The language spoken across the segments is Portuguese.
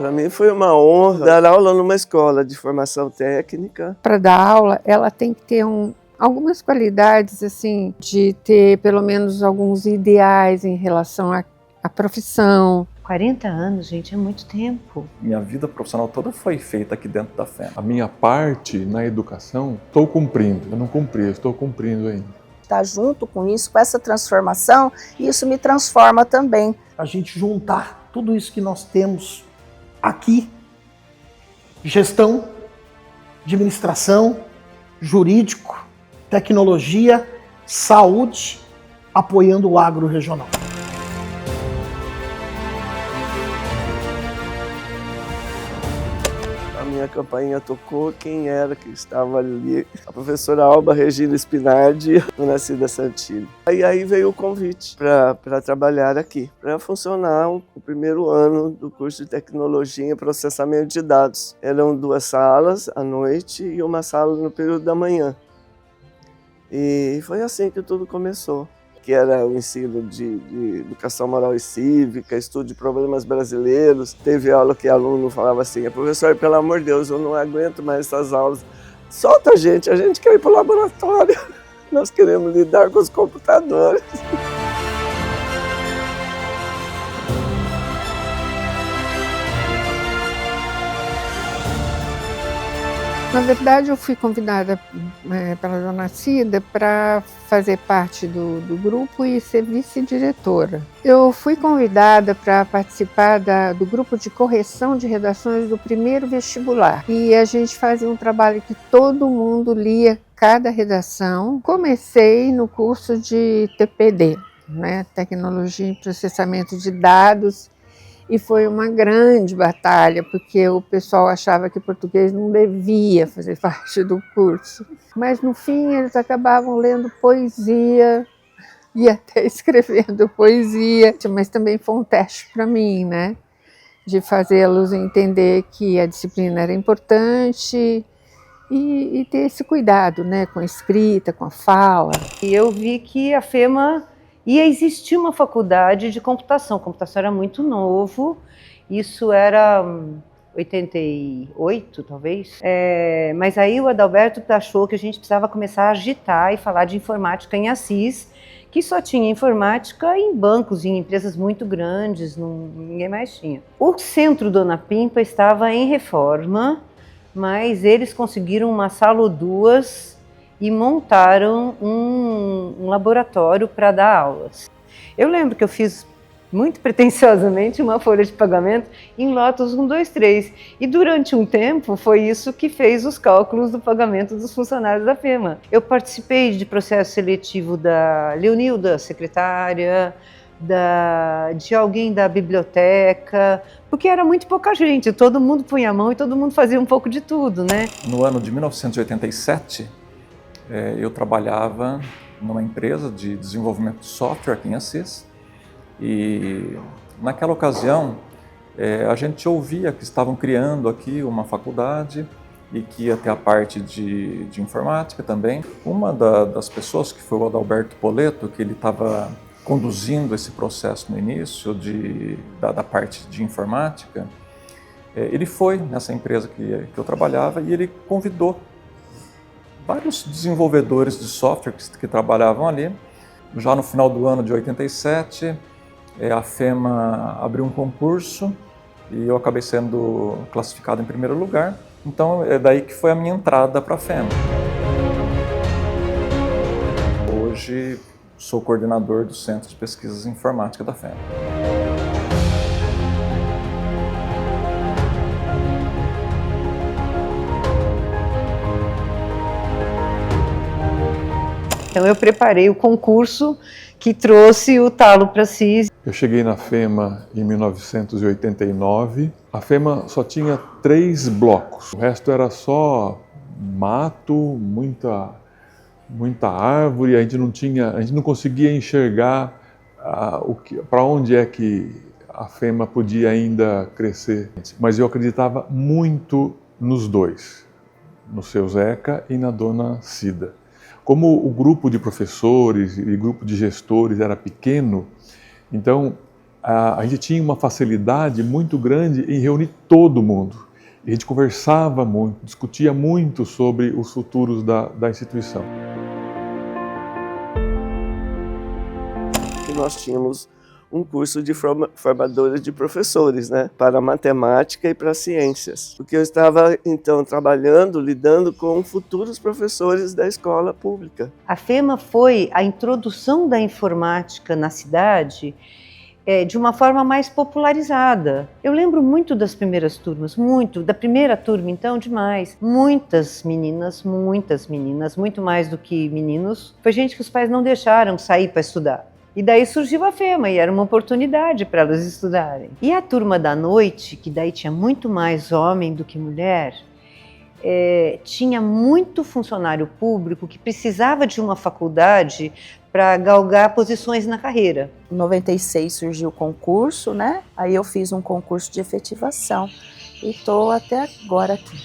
Para mim foi uma honra dar aula numa escola de formação técnica. Para dar aula, ela tem que ter algumas qualidades, assim, de ter pelo menos alguns ideais em relação à profissão. 40 anos, gente, é muito tempo. Minha vida profissional toda foi feita aqui dentro da FEM. A minha parte na educação, estou cumprindo. Eu não cumpri, eu estou cumprindo ainda. Estar junto com isso, com essa transformação, isso me transforma também. A gente juntar tudo isso que nós temos aqui, gestão, administração, jurídico, tecnologia, saúde, apoiando o agro regional. A minha campainha tocou, quem era que estava ali? A professora Alba Regina Spinardi, do Nascida Santilli. Aí veio o convite para trabalhar aqui, para funcionar o primeiro ano do curso de Tecnologia em Processamento de Dados. Eram 2 salas à noite e uma sala no período da manhã. E foi assim que tudo começou, que era o ensino de educação moral e cívica, estudo de problemas brasileiros. Teve aula que aluno falava assim: professor, pelo amor de Deus, eu não aguento mais essas aulas. Solta a gente quer ir para o laboratório. Nós queremos lidar com os computadores. Na verdade, eu fui convidada pela dona Cida para fazer parte do grupo e ser vice-diretora. Eu fui convidada para participar do grupo de correção de redações do primeiro vestibular. E a gente fazia um trabalho que todo mundo lia cada redação. Comecei no curso de TPD, Tecnologia em Processamento de Dados. E foi uma grande batalha, porque o pessoal achava que português não devia fazer parte do curso. Mas, no fim, eles acabavam lendo poesia e até escrevendo poesia. Mas também foi um teste para mim, de fazê-los entender que a disciplina era importante e ter esse cuidado, com a escrita, com a fala. E eu vi que a FEMA ia existir uma faculdade de computação. Computação era muito novo, isso era 88, talvez. Mas aí o Adalberto achou que a gente precisava começar a agitar e falar de informática em Assis, que só tinha informática em bancos, em empresas muito grandes, ninguém mais tinha. O centro Dona Pimpa estava em reforma, mas eles conseguiram uma sala ou 2 e montaram um laboratório para dar aulas. Eu lembro que eu fiz muito pretensiosamente uma folha de pagamento em Lotus 1, 2, 3. E durante um tempo foi isso que fez os cálculos do pagamento dos funcionários da FEMA. Eu participei de processo seletivo da Leonilda, secretária, de alguém da biblioteca, porque era muito pouca gente, todo mundo punha a mão e todo mundo fazia um pouco de tudo, No ano de 1987, eu trabalhava numa empresa de desenvolvimento de software aqui em Assis e naquela ocasião a gente ouvia que estavam criando aqui uma faculdade e que ia ter a parte de informática também. Uma das pessoas, que foi o Adalberto Poleto, que ele estava conduzindo esse processo no início da parte de informática, ele foi nessa empresa que eu trabalhava e ele convidou vários desenvolvedores de software que trabalhavam ali. Já no final do ano de 87, a FEMA abriu um concurso e eu acabei sendo classificado em primeiro lugar. Então é daí que foi a minha entrada para a FEMA. Hoje sou coordenador do Centro de Pesquisas em Informática da FEMA. Então eu preparei o concurso que trouxe o talo para Assis. Eu cheguei na FEMA em 1989. A FEMA só tinha 3 blocos. O resto era só mato, muita árvore. A gente não conseguia enxergar para onde é que a FEMA podia ainda crescer. Mas eu acreditava muito nos dois, no seu Zeca e na dona Cida. Como o grupo de professores e grupo de gestores era pequeno, então a gente tinha uma facilidade muito grande em reunir todo mundo. E a gente conversava muito, discutia muito sobre os futuros da instituição. E nós tínhamos um curso de formadores de professores, né, para matemática e para ciências. Porque eu estava, então, trabalhando, lidando com futuros professores da escola pública. A FEMA foi a introdução da informática na cidade de uma forma mais popularizada. Eu lembro muito das primeiras turmas, muito. Da primeira turma, então, demais. Muitas meninas, muito mais do que meninos. Foi gente que os pais não deixaram sair para estudar. E daí surgiu a FEMA, e era uma oportunidade para elas estudarem. E a turma da noite, que daí tinha muito mais homem do que mulher, tinha muito funcionário público que precisava de uma faculdade para galgar posições na carreira. Em 96 surgiu o concurso, né? Aí eu fiz um concurso de efetivação e estou até agora aqui.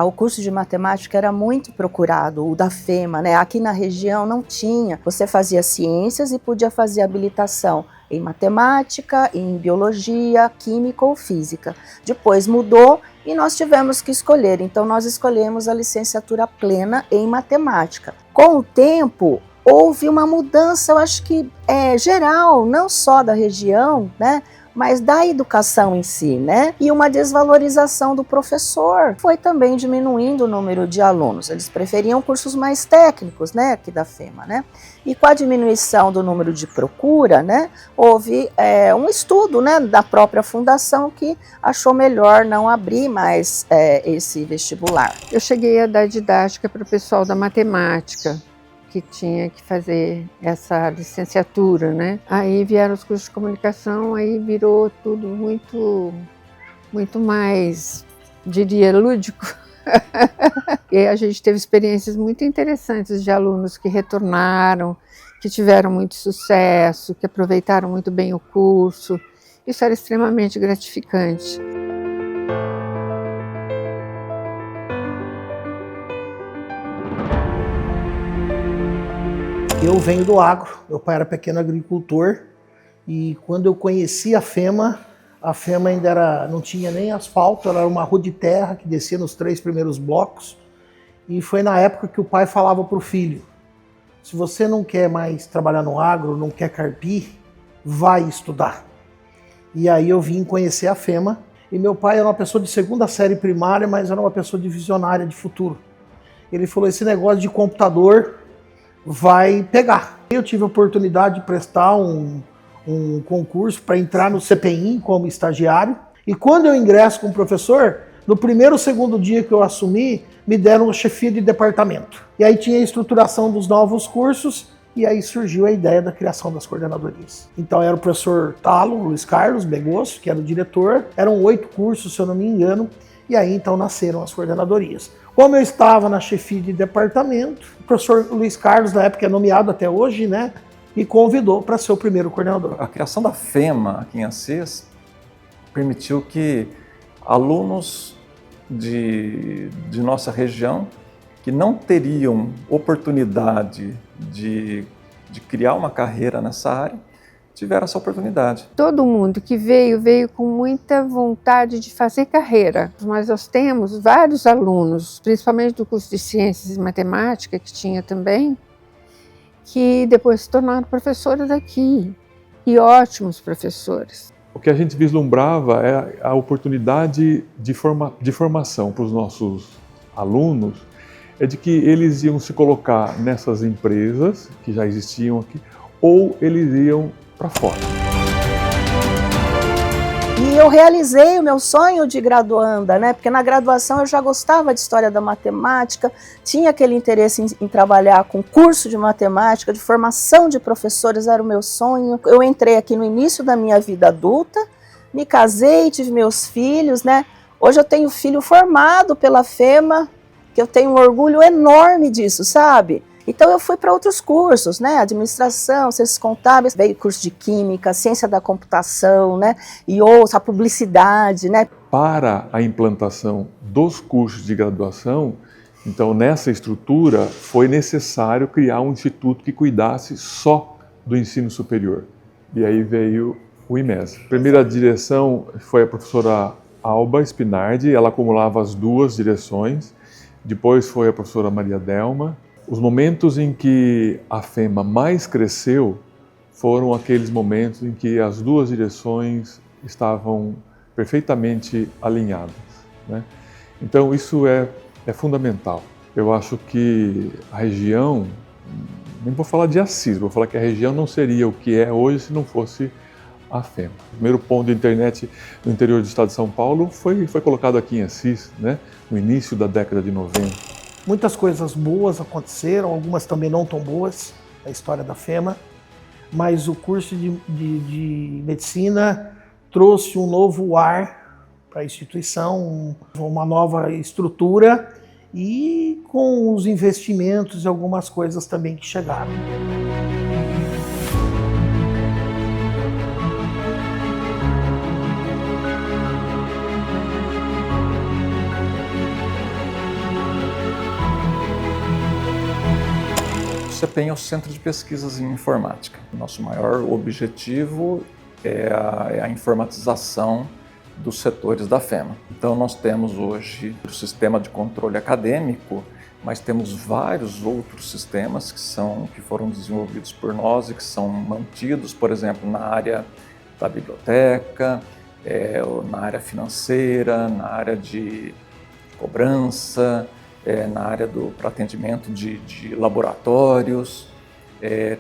O curso de matemática era muito procurado, o da FEMA, né? Aqui na região não tinha. Você fazia ciências e podia fazer habilitação em matemática, em biologia, química ou física. Depois mudou e nós tivemos que escolher. Então nós escolhemos a licenciatura plena em matemática. Com o tempo, houve uma mudança, eu acho que geral, não só da região, né? Mas da educação em si, né? E uma desvalorização do professor. Foi também diminuindo o número de alunos. Eles preferiam cursos mais técnicos, né? Aqui da FEMA, né? E com a diminuição do número de procura, né? Houve um estudo, né? Da própria fundação que achou melhor não abrir mais esse vestibular. Eu cheguei a dar didática para o pessoal da matemática, que tinha que fazer essa licenciatura, né? Aí vieram os cursos de comunicação, aí virou tudo muito mais, diria, lúdico. E a gente teve experiências muito interessantes de alunos que retornaram, que tiveram muito sucesso, que aproveitaram muito bem o curso. Isso era extremamente gratificante. Eu venho do agro, meu pai era pequeno agricultor e quando eu conheci a FEMA ainda não tinha nem asfalto, ela era uma rua de terra que descia nos 3 primeiros blocos e foi na época que o pai falava para o filho: se você não quer mais trabalhar no agro, não quer carpir, vai estudar. E aí eu vim conhecer a FEMA e meu pai era uma pessoa de 2ª série primária, mas era uma pessoa de visionária de futuro. Ele falou: esse negócio de computador vai pegar. Eu tive a oportunidade de prestar um concurso para entrar no CPI como estagiário. E quando eu ingresso como professor, no primeiro ou segundo dia que eu assumi, me deram uma chefia de departamento. E aí tinha a estruturação dos novos cursos e aí surgiu a ideia da criação das coordenadorias. Então era o professor Talo, Luiz Carlos Begosso, que era o diretor. Eram 8 cursos, se eu não me engano. E aí então nasceram as coordenadorias. Como eu estava na chefia de departamento, o professor Luiz Carlos, na época é nomeado até hoje, né, me convidou para ser o primeiro coordenador. A criação da FEMA aqui em Assis permitiu que alunos de nossa região que não teriam oportunidade de criar uma carreira nessa área, tiveram essa oportunidade. Todo mundo que veio com muita vontade de fazer carreira. Mas nós temos vários alunos, principalmente do curso de Ciências e Matemática, que tinha também, que depois se tornaram professores daqui, e ótimos professores. O que a gente vislumbrava é a oportunidade de formação para os nossos alunos, é de que eles iam se colocar nessas empresas que já existiam aqui, ou eles iam para fora. E eu realizei o meu sonho de graduanda, né? Porque na graduação eu já gostava de história da matemática, tinha aquele interesse em trabalhar com curso de matemática, de formação de professores, era o meu sonho. Eu entrei aqui no início da minha vida adulta, me casei, tive meus filhos, né? Hoje eu tenho filho formado pela FEMA, que eu tenho um orgulho enorme disso, sabe? Então eu fui para outros cursos, né? Administração, ciências contábeis, veio curso de química, ciência da computação, né? E outra, publicidade, né? Para a implantação dos cursos de graduação, então nessa estrutura foi necessário criar um instituto que cuidasse só do ensino superior. E aí veio O IMES. A primeira direção foi a professora Alba Spinardi, ela acumulava as duas direções. Depois foi a professora Maria Delma. Os momentos em que a FEMA mais cresceu foram aqueles momentos em que as duas direções estavam perfeitamente alinhadas, né? Então isso é fundamental. Eu acho que a região, nem vou falar de Assis, vou falar que a região não seria o que é hoje se não fosse a FEMA. O primeiro ponto de internet no interior do estado de São Paulo foi colocado aqui em Assis, né? No início da década de 90. Muitas coisas boas aconteceram, algumas também não tão boas, a história da FEMA, mas o curso de medicina trouxe um novo ar para a instituição, uma nova estrutura e com os investimentos e algumas coisas também que chegaram. O CEPEM é o Centro de Pesquisas em Informática. Nosso maior objetivo é a informatização dos setores da FEMA. Então nós temos hoje o sistema de controle acadêmico, mas temos vários outros sistemas que foram desenvolvidos por nós e que são mantidos, por exemplo, na área da biblioteca, na área financeira, na área de cobrança, na área para atendimento de laboratórios.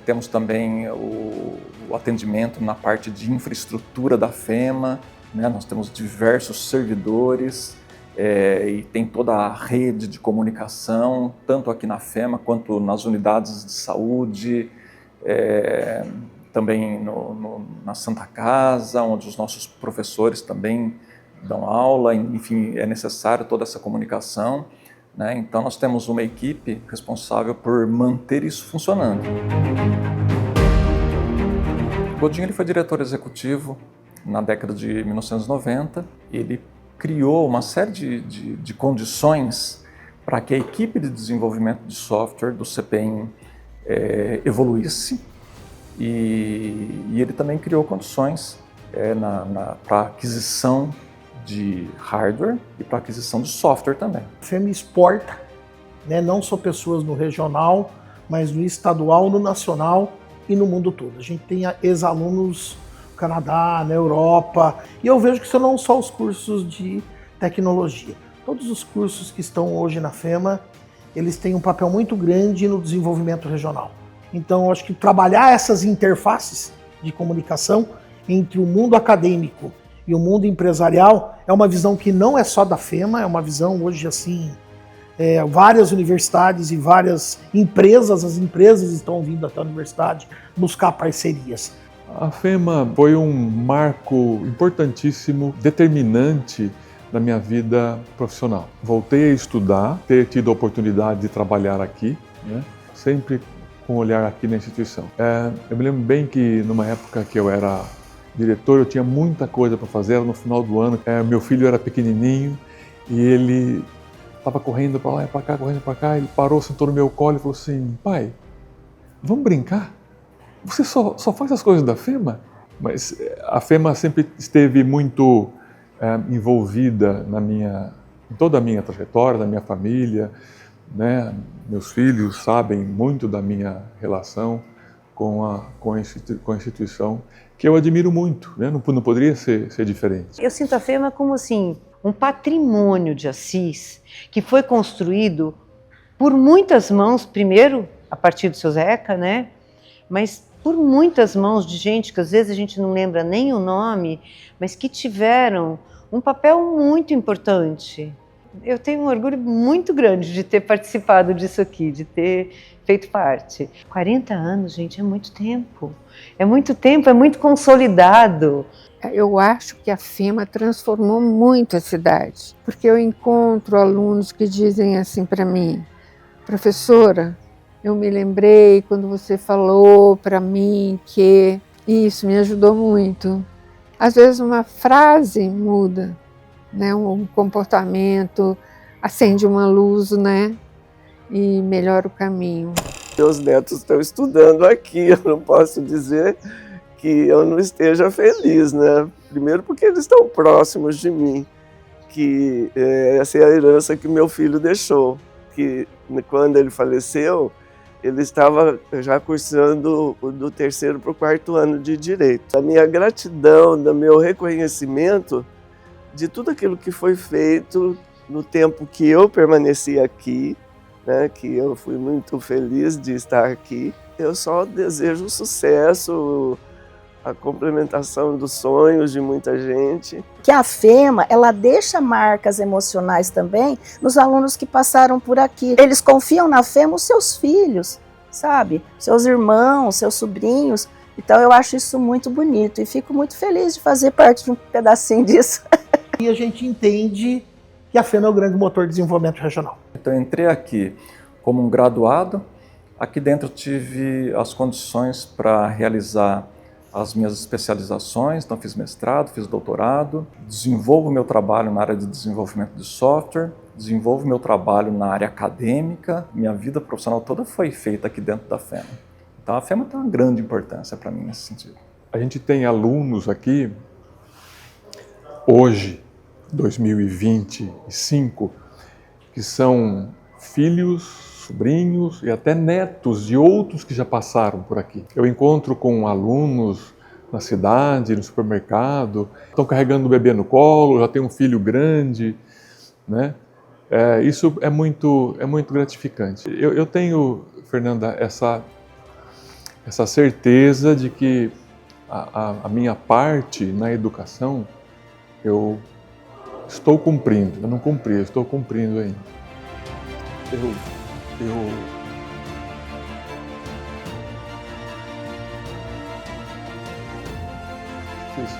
Temos também o atendimento na parte de infraestrutura da FEMA, né? Nós temos diversos servidores e tem toda a rede de comunicação, tanto aqui na FEMA quanto nas unidades de saúde, também na Santa Casa, onde os nossos professores também dão aula, enfim, é necessário toda essa comunicação. Então nós temos uma equipe responsável por manter isso funcionando. Godinho ele foi diretor executivo na década de 1990. Ele criou uma série de condições para que a equipe de desenvolvimento de software do CEPEM evoluísse e ele também criou condições para aquisição de hardware e para aquisição de software também. A FEMA exporta, né, não só pessoas no regional, mas no estadual, no nacional e no mundo todo. A gente tem ex-alunos no Canadá, na Europa, e eu vejo que isso não só os cursos de tecnologia. Todos os cursos que estão hoje na FEMA, eles têm um papel muito grande no desenvolvimento regional. Então, eu acho que trabalhar essas interfaces de comunicação entre o mundo acadêmico e o mundo empresarial é uma visão que não é só da FEMA, é uma visão hoje assim, várias universidades e várias empresas, as empresas estão vindo até a universidade buscar parcerias. A FEMA foi um marco importantíssimo, determinante na minha vida profissional. Voltei a estudar, ter tido a oportunidade de trabalhar aqui, né? Sempre com um olhar aqui na instituição. Eu me lembro bem que numa época que eu era diretor, eu tinha muita coisa para fazer, era no final do ano. Meu filho era pequenininho e ele estava correndo para lá e para cá, correndo para cá. Ele parou, sentou no meu colo e falou assim: pai, vamos brincar? Você só faz as coisas da FEMA? Mas a FEMA sempre esteve muito envolvida em toda a minha trajetória, da minha família, né? Meus filhos sabem muito da minha relação com a instituição, que eu admiro muito, né? Não poderia ser diferente. Eu sinto a FEMA como assim, um patrimônio de Assis que foi construído por muitas mãos, primeiro a partir do seu Zeca, né? Mas por muitas mãos de gente que às vezes a gente não lembra nem o nome, mas que tiveram um papel muito importante. Eu tenho um orgulho muito grande de ter participado disso aqui, de ter feito parte. 40 anos, gente, é muito tempo. É muito tempo, é muito consolidado. Eu acho que a FEMA transformou muito a cidade, porque eu encontro alunos que dizem assim para mim: professora, eu me lembrei quando você falou para mim que isso me ajudou muito. Às vezes uma frase muda, né? Um comportamento, acende uma luz, né? E melhora o caminho. Meus netos estão estudando aqui, eu não posso dizer que eu não esteja feliz, né? Primeiro porque eles estão próximos de mim, que essa é a herança que meu filho deixou, que quando ele faleceu, ele estava já cursando do 3º para o 4º ano de Direito. A minha gratidão, do meu reconhecimento de tudo aquilo que foi feito no tempo que eu permaneci aqui, né, que eu fui muito feliz de estar aqui. Eu só desejo sucesso, a complementação dos sonhos de muita gente. Que a FEMA, ela deixa marcas emocionais também nos alunos que passaram por aqui. Eles confiam na FEMA os seus filhos, sabe? Seus irmãos, seus sobrinhos. Então eu acho isso muito bonito e fico muito feliz de fazer parte de um pedacinho disso. E a gente entende que a FEMA é o grande motor de desenvolvimento regional. Então eu entrei aqui como um graduado. Aqui dentro tive as condições para realizar as minhas especializações, então fiz mestrado, fiz doutorado, desenvolvo meu trabalho na área de desenvolvimento de software, desenvolvo meu trabalho na área acadêmica, minha vida profissional toda foi feita aqui dentro da FEMA. Então a FEMA tem uma grande importância para mim nesse sentido. A gente tem alunos aqui, hoje, 2025, que são filhos, sobrinhos e até netos de outros que já passaram por aqui. Eu encontro com alunos na cidade, no supermercado, estão carregando o bebê no colo, já tem um filho grande, né? Isso é muito gratificante. Eu tenho, Fernanda, essa certeza de que a minha parte na educação eu estou cumprindo. Eu não cumpri, eu estou cumprindo ainda. Isso.